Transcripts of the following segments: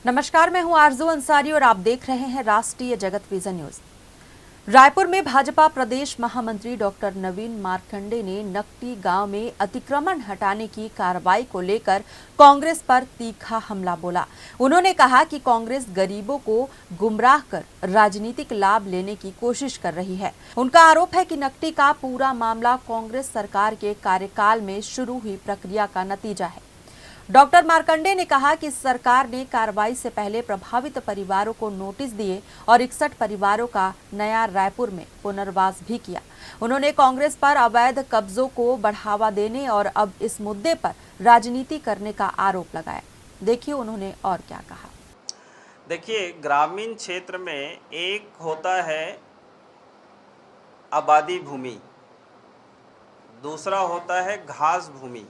नमस्कार, मैं हूं आरजू अंसारी और आप देख रहे हैं राष्ट्रीय जगत विजन न्यूज। रायपुर में भाजपा प्रदेश महामंत्री डॉक्टर नवीन मार्कंडे ने नकटी गांव में अतिक्रमण हटाने की कार्रवाई को लेकर कांग्रेस पर तीखा हमला बोला। उन्होंने कहा कि कांग्रेस गरीबों को गुमराह कर राजनीतिक लाभ लेने की कोशिश कर रही है। उनका आरोप है कि नकटी का पूरा मामला कांग्रेस सरकार के कार्यकाल में शुरू हुई प्रक्रिया का नतीजा है। डॉक्टर मार्कंडे ने कहा कि सरकार ने कार्रवाई से पहले प्रभावित परिवारों को नोटिस दिए और 61 परिवारों का नया रायपुर में पुनर्वास भी किया। उन्होंने कांग्रेस पर अवैध कब्जों को बढ़ावा देने और अब इस मुद्दे पर राजनीति करने का आरोप लगाया। देखिए उन्होंने और क्या कहा। देखिए, ग्रामीण क्षेत्र में एक होता है आबादी भूमि, दूसरा होता है घास भूमि।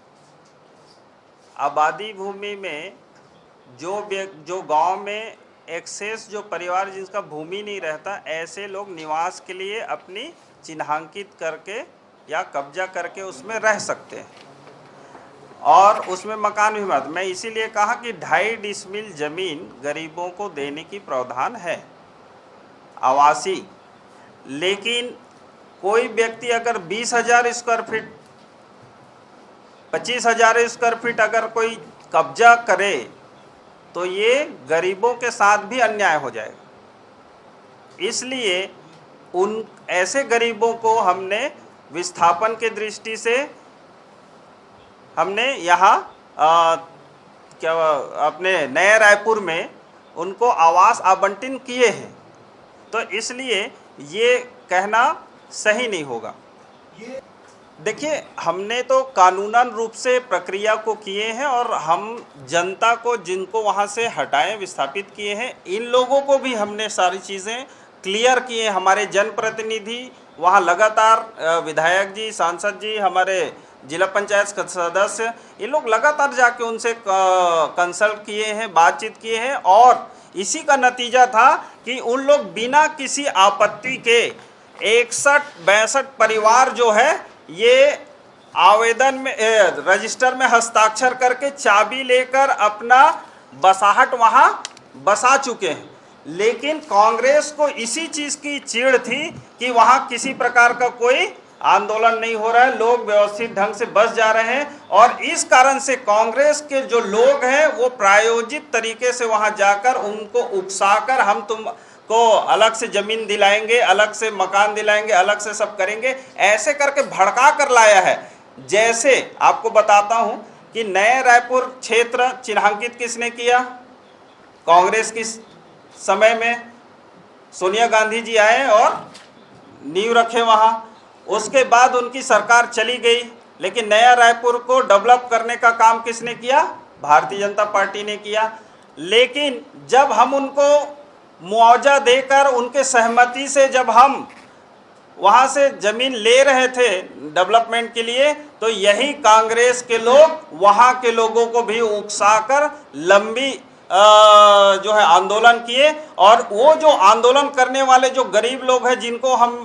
आबादी भूमि में जो गांव में एक्सेस जो परिवार जिसका भूमि नहीं रहता, ऐसे लोग निवास के लिए अपनी चिन्हांकित करके या कब्जा करके उसमें रह सकते हैं और उसमें मकान भी मत। मैं इसीलिए कहा कि 2.5 डिसमिल ज़मीन गरीबों को देने की प्रावधान है आवासी। लेकिन कोई व्यक्ति अगर 20,000 स्क्वायर फीट 25,000 स्क्वायर फीट अगर कोई कब्जा करे तो ये गरीबों के साथ भी अन्याय हो जाएगा। इसलिए उन ऐसे गरीबों को हमने विस्थापन के दृष्टि से हमने यहाँ क्या अपने नए रायपुर में उनको आवास आवंटन किए हैं। तो इसलिए ये कहना सही नहीं होगा। देखिए, हमने तो कानूनन रूप से प्रक्रिया को किए हैं और हम जनता को जिनको वहाँ से हटाएं विस्थापित किए हैं, इन लोगों को भी हमने सारी चीज़ें क्लियर किए। हमारे जनप्रतिनिधि वहाँ लगातार विधायक जी, सांसद जी, हमारे जिला पंचायत सदस्य, ये लोग लगातार जाके उनसे कंसल्ट किए हैं, बातचीत किए हैं और इसी का नतीजा था कि उन लोग बिना किसी आपत्ति के 61-62 परिवार जो है ये आवेदन में रजिस्टर में हस्ताक्षर करके चाबी लेकर अपना बसाहट वहाँ बसा चुके हैं। लेकिन कांग्रेस को इसी चीज़ की चिढ़ थी कि वहाँ किसी प्रकार का कोई आंदोलन नहीं हो रहा है, लोग व्यवस्थित ढंग से बस जा रहे हैं और इस कारण से कांग्रेस के जो लोग हैं वो प्रायोजित तरीके से वहाँ जाकर उनको उकसाकर हम तुम को अलग से ज़मीन दिलाएंगे, अलग से मकान दिलाएंगे, अलग से सब करेंगे, ऐसे करके भड़का कर लाया है। जैसे आपको बताता हूं कि नए रायपुर क्षेत्र चिन्हांकित किसने किया? कांग्रेस की समय में सोनिया गांधी जी आए और नींव रखे वहां। उसके बाद उनकी सरकार चली गई, लेकिन नया रायपुर को डेवलप करने का काम किसने किया? भारतीय जनता पार्टी ने किया। लेकिन जब हम उनको मुआवजा देकर उनके सहमति से जब हम वहाँ से ज़मीन ले रहे थे डेवलपमेंट के लिए, तो यही कांग्रेस के लोग वहाँ के लोगों को भी उकसाकर लंबी जो है आंदोलन किए और वो जो आंदोलन करने वाले जो गरीब लोग हैं जिनको हम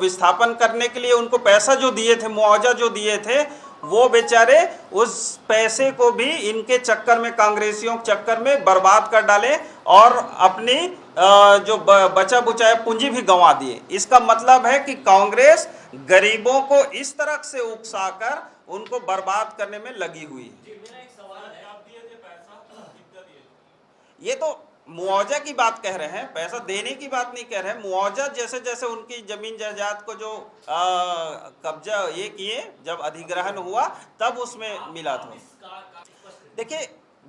विस्थापन करने के लिए उनको पैसा जो दिए थे, मुआवजा जो दिए थे, वो बेचारे उस पैसे को भी इनके चक्कर में, कांग्रेसियों के चक्कर में बर्बाद कर डाले और अपनी जो बचा बुचाया पूंजी भी गंवा दिए। इसका मतलब है कि कांग्रेस गरीबों को इस तरह से उकसाकर उनको बर्बाद करने में लगी हुई है। ये तो मुआवजा की बात कह रहे हैं, पैसा देने की बात नहीं कह रहे हैं। मुआवजा जैसे जैसे उनकी जमीन जायदाद को जो कब्जा ये किए, जब अधिग्रहण हुआ तब उसमें मिला था। देखिए,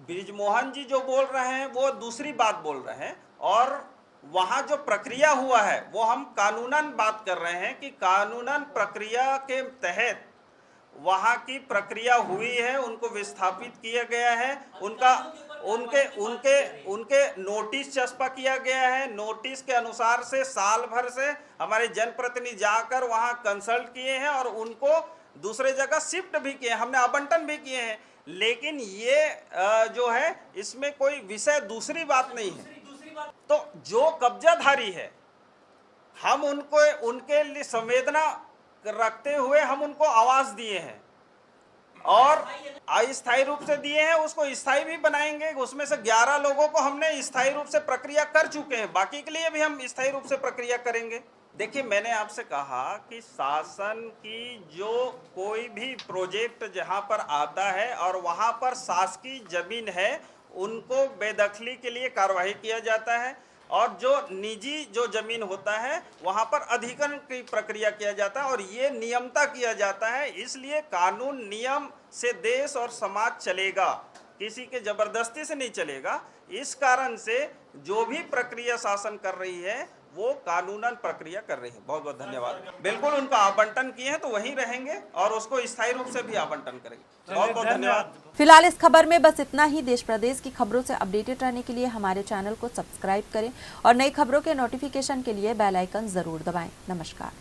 बृजमोहन जी जो बोल रहे हैं वो दूसरी बात बोल रहे हैं और वहाँ जो प्रक्रिया हुआ है वो हम कानूनन बात कर रहे हैं कि कानूनन प्रक्रिया के तहत वहाँ की प्रक्रिया हुई है, उनको विस्थापित किया गया है, उनके नोटिस चस्पा किया गया है। नोटिस के अनुसार से साल भर से हमारे जनप्रतिनिधि जाकर वहाँ कंसल्ट किए हैं और उनको दूसरे जगह शिफ्ट भी किए, हमने आवंटन भी किए हैं। लेकिन ये जो है इसमें कोई विषय दूसरी बात नहीं है। तो जो कब्जाधारी है हम उनको उनके लिए संवेदना रखते हुए हम उनको आवाज दिए हैं और अस्थायी रूप से दिए हैं, उसको स्थायी भी बनाएंगे। उसमें से 11 लोगों को हमने स्थायी रूप से प्रक्रिया कर चुके हैं, बाकी के लिए भी हम स्थायी रूप से प्रक्रिया करेंगे। देखिए, मैंने आपसे कहा कि शासन की जो कोई भी प्रोजेक्ट जहां पर आता है और वहां पर शासकीय जमीन है, उनको बेदखली के लिए कार्रवाई किया जाता है, और जो निजी जो जमीन होता है वहां पर अधिग्रहण की प्रक्रिया किया जाता है, और ये नियमता किया जाता है। इसलिए कानून नियम से देश और समाज चलेगा, किसी के जबरदस्ती से नहीं चलेगा। इस कारण से जो भी प्रक्रिया शासन कर रही है वो कानूनन प्रक्रिया कर रही है। बहुत बहुत धन्यवाद। बिल्कुल, उनका आवंटन किए हैं तो वहीं रहेंगे और उसको स्थायी रूप से भी आवंटन करेंगे। बहुत बहुत धन्यवाद। फिलहाल इस खबर में बस इतना ही। देश प्रदेश की खबरों से अपडेटेड रहने के लिए हमारे चैनल को सब्सक्राइब करें और नई खबरों के नोटिफिकेशन के लिए बेल आइकन जरूर दबाएं। नमस्कार।